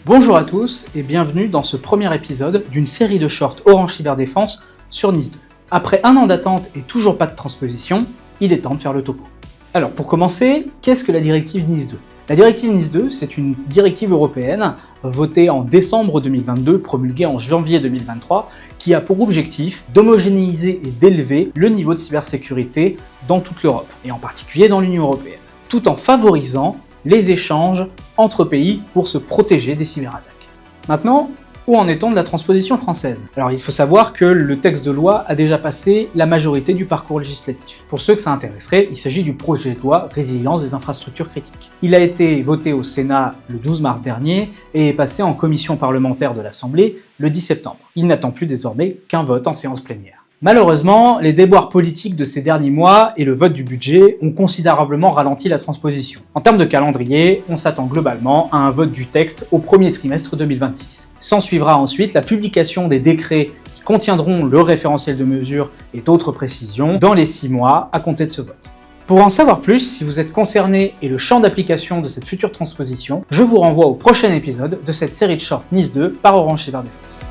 Bonjour à tous et bienvenue dans ce premier épisode d'une série de shorts Orange Cyberdéfense sur NIS 2. Après un an d'attente et toujours pas de transposition, il est temps de faire le topo. Alors pour commencer, qu'est-ce que la directive NIS 2 ? La directive NIS 2, c'est une directive européenne votée en décembre 2022, promulguée en janvier 2023, qui a pour objectif d'homogénéiser et d'élever le niveau de cybersécurité dans toute l'Europe, et en particulier dans l'Union européenne, tout en favorisant les échanges entre pays pour se protéger des cyberattaques. Maintenant, où en est-on de la transposition française ? Alors il faut savoir que le texte de loi a déjà passé la majorité du parcours législatif. Pour ceux que ça intéresserait, il s'agit du projet de loi Résilience des infrastructures critiques. Il a été voté au Sénat le 12 mars dernier et est passé en commission parlementaire de l'Assemblée le 10 septembre. Il n'attend plus désormais qu'un vote en séance plénière. Malheureusement, les déboires politiques de ces derniers mois et le vote du budget ont considérablement ralenti la transposition. En termes de calendrier, on s'attend globalement à un vote du texte au premier trimestre 2026. S'en suivra ensuite la publication des décrets qui contiendront le référentiel de mesures et d'autres précisions dans les 6 mois à compter de ce vote. Pour en savoir plus, si vous êtes concerné et le champ d'application de cette future transposition, je vous renvoie au prochain épisode de cette série de shorts NIS 2 par Orange Cyberdéfense.